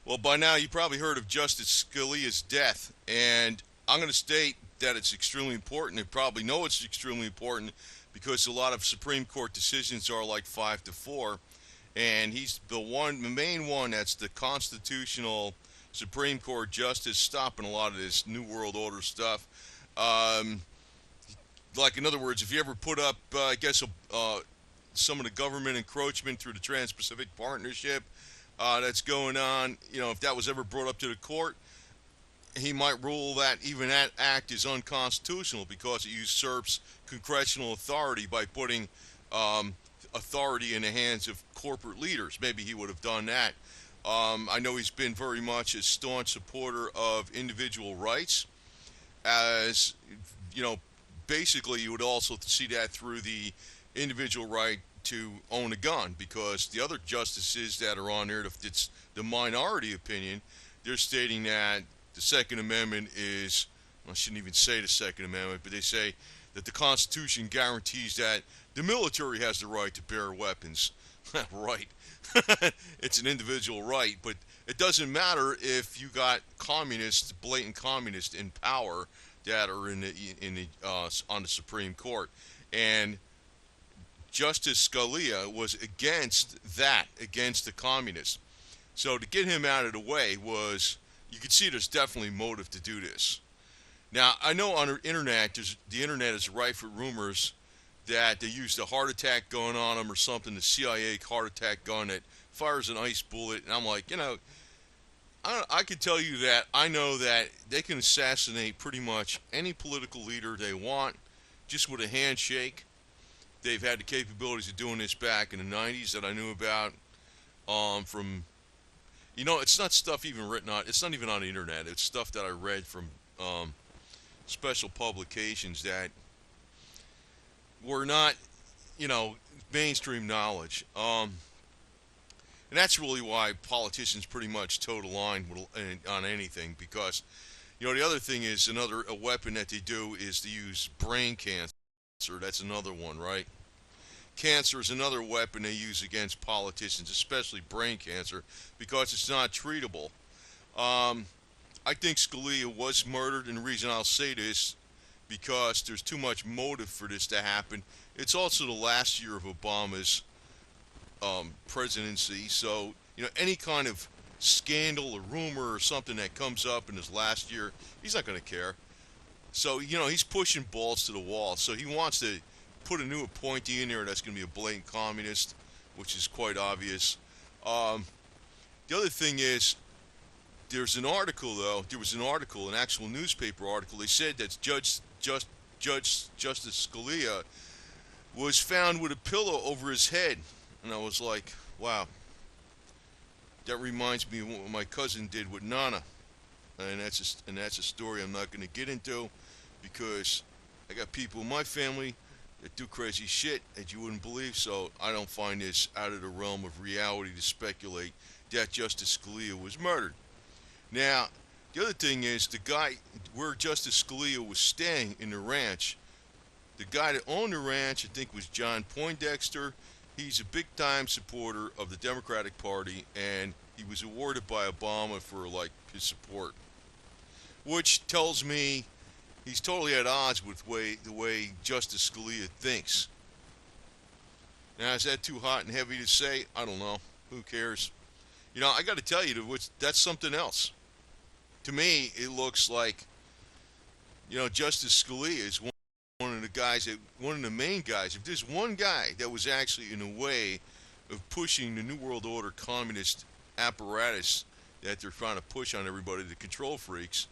Well, by now you probably heard of Justice Scalia's death, and I'm going to state that it's extremely important. You probably know it's extremely important because a lot of Supreme Court decisions are like 5-4, and he's the main one that's the constitutional Supreme Court justice stopping a lot of this New World Order stuff. Um, like, in other words, if you ever put up, some of the government encroachment through the Trans-Pacific Partnership that's going on, if that was ever brought up to the court, he might rule that even that act is unconstitutional because it usurps congressional authority by putting authority in the hands of corporate leaders. Maybe he would have done that. I know he's been very much a staunch supporter of individual rights, as you know, basically you would also see that through the individual right to own a gun, because the other justices that are on there, it's the minority opinion, they're stating that the Second Amendment is, I shouldn't even say the Second Amendment, but they say that the Constitution guarantees that the military has the right to bear weapons. Right. It's an individual right, but it doesn't matter if you got communists, blatant communists in power that are on the Supreme Court. And Justice Scalia was against that, against the communists. So to get him out of the way was, you could see there's definitely motive to do this. Now, I know on the internet, the internet is rife with rumors that they used a heart attack gun on him or something, the CIA heart attack gun that fires an ice bullet. And I'm like, I could tell you that I know that they can assassinate pretty much any political leader they want just with a handshake. They've had the capabilities of doing this back in the 90s that I knew about. It's not stuff even written on, it's not even on the internet. It's stuff that I read from special publications that were not, you know, mainstream knowledge. And that's really why politicians pretty much toe the line on anything, because, the other thing is a weapon that they do is to use brain cancer. That's another one, right? Cancer is another weapon they use against politicians, especially brain cancer, because it's not treatable. I think Scalia was murdered, and the reason I'll say this, because there's too much motive for this to happen. It's also the last year of Obama's presidency, so any kind of scandal or rumor or something that comes up in his last year, he's not going to care. So he's pushing balls to the wall. So he wants to put a new appointee in there that's going to be a blatant communist, which is quite obvious. The other thing is, there was an article, an actual newspaper article. They said that Justice Scalia was found with a pillow over his head, and I was like, wow, that reminds me of what my cousin did with Nana, and that's a story I'm not going to get into, because I got people in my family that do crazy shit that you wouldn't believe. So I don't find this out of the realm of reality to speculate that Justice Scalia was murdered. Now, the other thing is, the guy where Justice Scalia was staying in the ranch, the guy that owned the ranch, I think, was John Poindexter. He's a big-time supporter of the Democratic Party, and he was awarded by Obama for, like, his support, which tells me he's totally at odds with the way Justice Scalia thinks. Now, is that too hot and heavy to say? I don't know. Who cares? I got to tell you, that's something else. To me, it looks like, Justice Scalia is one of the guys one of the main guys. If there's one guy that was actually in the way of pushing the New World Order communist apparatus that they're trying to push on everybody, the control freaks.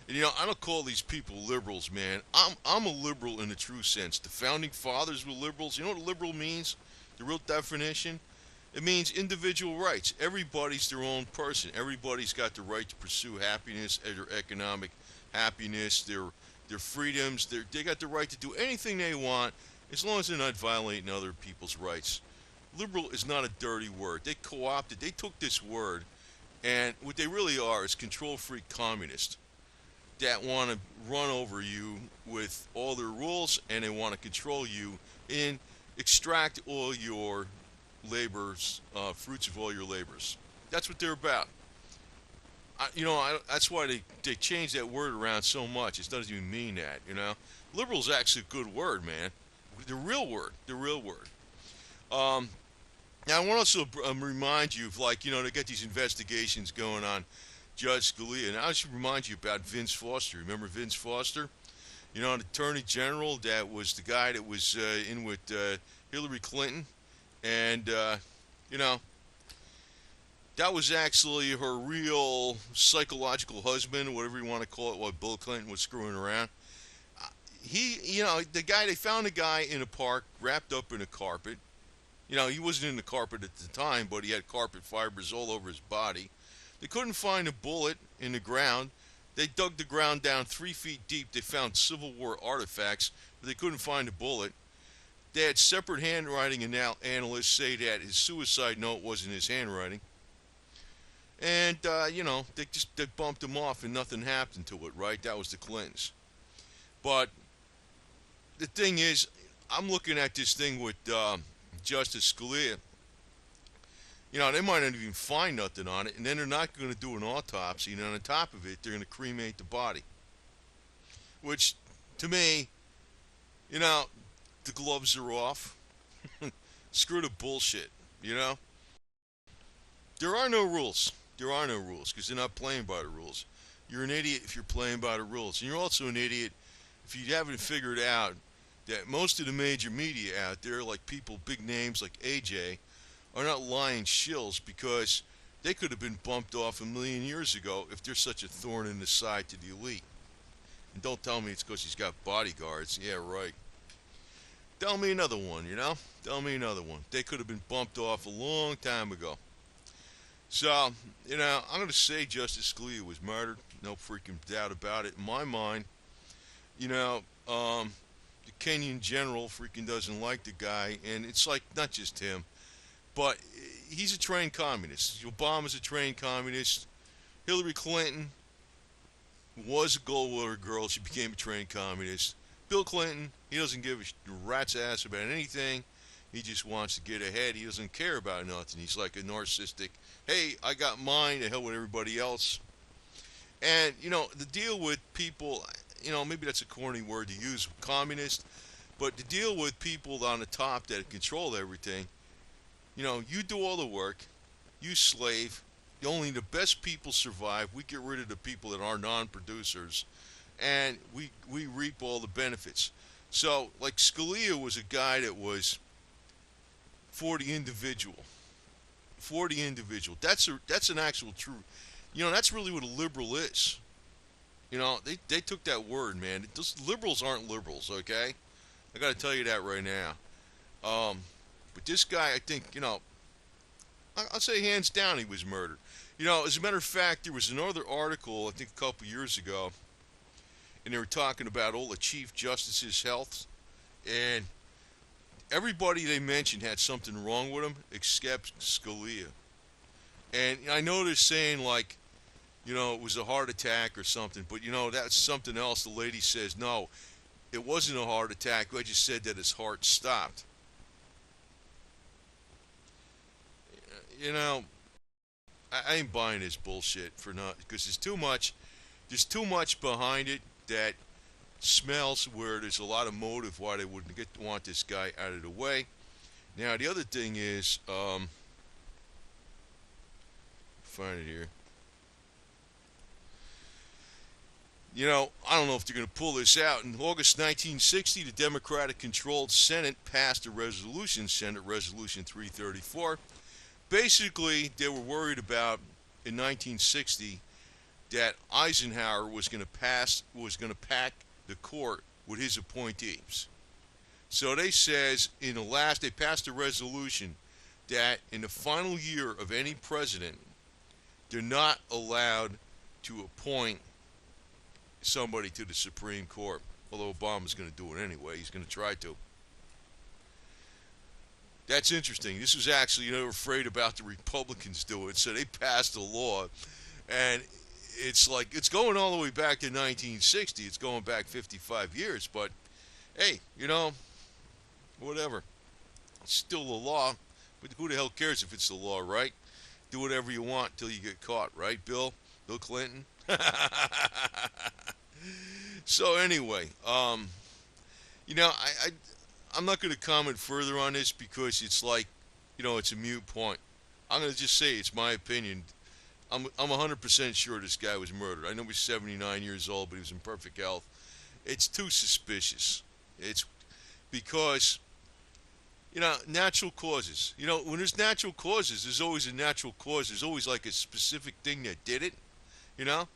And, I don't call these people liberals, man. I'm a liberal in the true sense. The founding fathers were liberals. You know what liberal means? The real definition? It means individual rights. Everybody's their own person. Everybody's got the right to pursue happiness, their economic happiness, their freedoms. They got the right to do anything they want, as long as they're not violating other people's rights. Liberal is not a dirty word. They took this word, and what they really are is control freak communists that want to run over you with all their rules, and they want to control you and extract all your labors, fruits of all your labors. That's what they're about. that's why they changed that word around so much. It doesn't even mean that. Liberal's actually a good word, man. The real word. The real word. Um, Now, I want to also remind you of, like, they get these investigations going on Judge Scalia. And I should remind you about Vince Foster. Remember Vince Foster? An attorney general that was the guy that was in with Hillary Clinton. And, you know, that was actually her real psychological husband, whatever you want to call it, while Bill Clinton was screwing around. They found the guy in a park wrapped up in a carpet. He wasn't in the carpet at the time, but he had carpet fibers all over his body. They couldn't find a bullet in the ground. They dug the ground down 3 feet deep. They found Civil War artifacts, but they couldn't find a bullet. They had separate handwriting analysts say that his suicide note wasn't his handwriting. And, they bumped him off and nothing happened to it, right? That was the Clintons. But the thing is, I'm looking at this thing with Justice Scalia. They might not even find nothing on it, and then they're not going to do an autopsy, and on top of it, they're going to cremate the body. Which, to me, the gloves are off. Screw the bullshit, There are no rules. There are no rules, because they're not playing by the rules. You're an idiot if you're playing by the rules. And you're also an idiot if you haven't figured out that most of the major media out there, like people, big names like AJ, are not lying shills, because they could have been bumped off a million years ago if they're such a thorn in the side to the elite. And don't tell me it's because he's got bodyguards. Yeah, right. Tell me another one, Tell me another one. They could have been bumped off a long time ago. So, I'm going to say Justice Scalia was murdered. No freaking doubt about it. In my mind, the Kenyan general freaking doesn't like the guy. And it's like, not just him, but he's a trained communist. Obama's a trained communist. Hillary Clinton was a gold-water girl. She became a trained communist. Bill Clinton, he doesn't give a rat's ass about anything. He just wants to get ahead. He doesn't care about nothing. He's like a narcissistic, hey, I got mine, to hell with everybody else. And, the deal with people, maybe that's a corny word to use, communist, but the deal with people on the top that control everything, you do all the work, you slave, only the best people survive. We get rid of the people that are non-producers, and we reap all the benefits. So, like, Scalia was a guy that was for the individual. For the individual. That's an actual true. That's really what a liberal is. They took that word, man. Those liberals aren't liberals, okay? I got to tell you that right now. But this guy, I think, I'll say hands down he was murdered. As a matter of fact, there was another article, I think a couple years ago, and they were talking about all the Chief Justice's health, and everybody they mentioned had something wrong with them except Scalia. And I know they're saying, like, it was a heart attack or something, but, that's something else. The lady says, no, it wasn't a heart attack. I just said that his heart stopped. I ain't buying this bullshit because there's too much behind it that smells where there's a lot of motive why they wouldn't want this guy out of the way. Now, the other thing is, find it here. I don't know if they're going to pull this out. In August 1960, the Democratic-controlled Senate passed a resolution, Senate Resolution 334. Basically, they were worried about, in 1960, that Eisenhower was going to pack the court with his appointees. So they passed a resolution that in the final year of any president, they're not allowed to appoint somebody to the Supreme Court. Although Obama's going to do it anyway. He's going to try to. That's interesting. This was actually, they were afraid about the Republicans doing it, so they passed a law. And it's like, it's going all the way back to 1960. It's going back 55 years. But, hey, whatever. It's still the law. But who the hell cares if it's the law, right? Do whatever you want till you get caught, right, Bill? Bill Clinton. So anyway, I'm not going to comment further on this because it's like, it's a mute point. I'm going to just say it's my opinion. I'm 100% sure this guy was murdered. I know he's 79 years old, but he was in perfect health. It's too suspicious. It's because, natural causes. When there's natural causes, there's always a natural cause. There's always like a specific thing that did it. You know,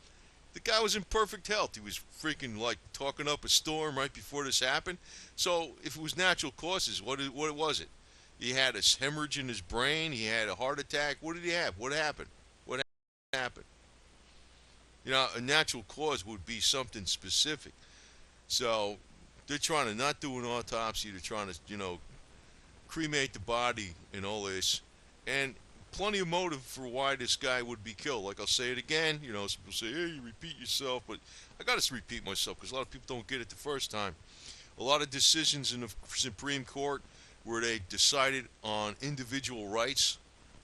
the guy was in perfect health. He was freaking like talking up a storm right before this happened. So if it was natural causes, what was it? He had a hemorrhage in his brain. He had a heart attack. What did he have? What happened? What happened? A natural cause would be something specific. So they're trying to not do an autopsy. They're trying to, cremate the body and all this. And plenty of motive for why this guy would be killed. Like I'll say it again, people say, hey, you repeat yourself, but I got to repeat myself because a lot of people don't get it the first time. A lot of decisions in the Supreme Court where they decided on individual rights.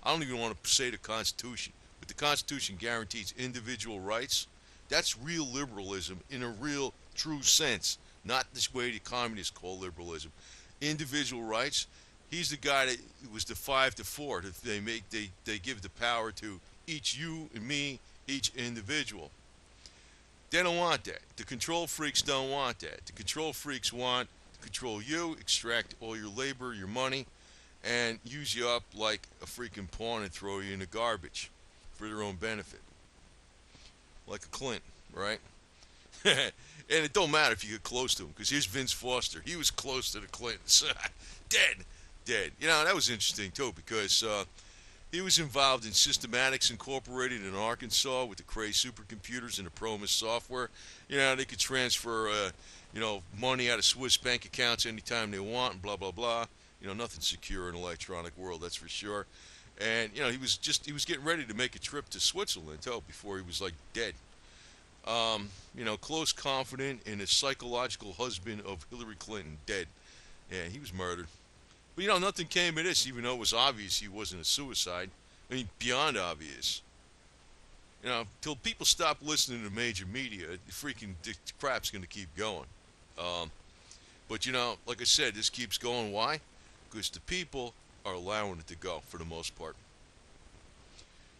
I don't even want to say the Constitution, but the Constitution guarantees individual rights. That's real liberalism in a real, true sense, not this way the communists call liberalism. Individual rights. He's the guy that was the 5-4 that they give the power to each you and me, each individual. They don't want that. The control freaks don't want that. The control freaks want to control you, extract all your labor, your money, and use you up like a freaking pawn and throw you in the garbage for their own benefit. Like a Clinton, right? And it don't matter if you get close to him, because here's Vince Foster. He was close to the Clintons. Dead. That was interesting, too, because he was involved in Systematics Incorporated in Arkansas with the Cray supercomputers and the Promus software. They could transfer, money out of Swiss bank accounts anytime they want and blah, blah, blah. Nothing secure in an electronic world, that's for sure. And, he was getting ready to make a trip to Switzerland, too, before he was, like, dead. Close confidant and a psychological husband of Hillary Clinton, dead. Yeah, he was murdered. But, nothing came of this, even though it was obvious he wasn't a suicide. I mean, beyond obvious. Till people stop listening to major media, the freaking crap's going to keep going. But, like I said, this keeps going. Why? Because the people are allowing it to go, for the most part.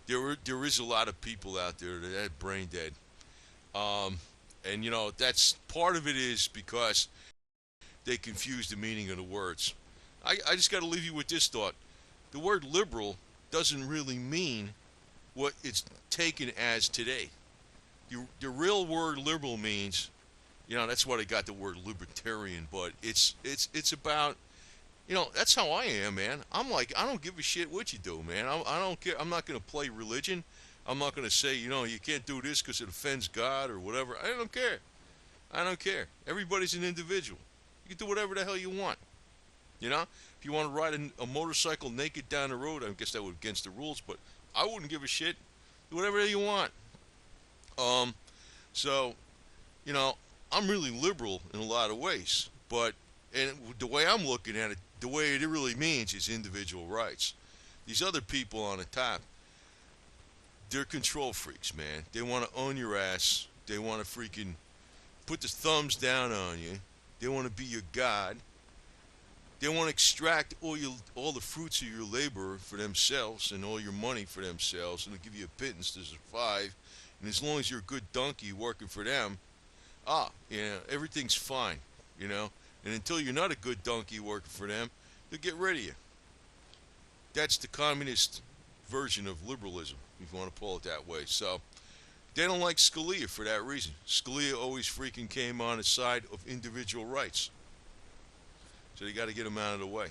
There is a lot of people out there that are brain dead. And, that's part of it is because they confuse the meaning of the words. I just got to leave you with this thought. The word liberal doesn't really mean what it's taken as today. The real word liberal means, that's why they got the word libertarian, but it's about, that's how I am, man. I'm like, I don't give a shit what you do, man. I don't care. I'm not going to play religion. I'm not going to say, you can't do this because it offends God or whatever. I don't care. Everybody's an individual. You can do whatever the hell you want. If you want to ride a motorcycle naked down the road, I guess that would be against the rules, but I wouldn't give a shit. Do whatever you want. So, I'm really liberal in a lot of ways, and the way I'm looking at it, the way it really means is individual rights. These other people on the top, they're control freaks, man. They want to own your ass. They want to freaking put the thumbs down on you. They want to be your god. They want to extract all the fruits of your labor for themselves and all your money for themselves, and they'll give you a pittance to survive. And as long as you're a good donkey working for them, everything's fine, And until you're not a good donkey working for them, they'll get rid of you. That's the communist version of liberalism, if you want to call it that way. So they don't like Scalia for that reason. Scalia always freaking came on the side of individual rights. So you got to get him out of the way.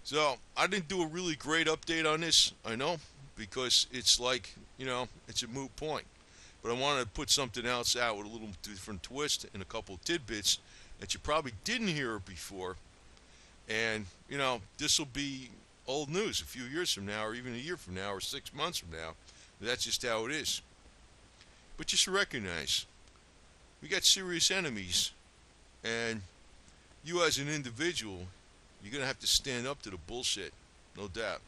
So I didn't do a really great update on this, I know, because it's like, it's a moot point. But I wanted to put something else out with a little different twist and a couple tidbits that you probably didn't hear before. And, this will be old news a few years from now, or even a year from now, or 6 months from now. That's just how it is. But you should recognize, we got serious enemies. And you as an individual, you're going to have to stand up to the bullshit, no doubt.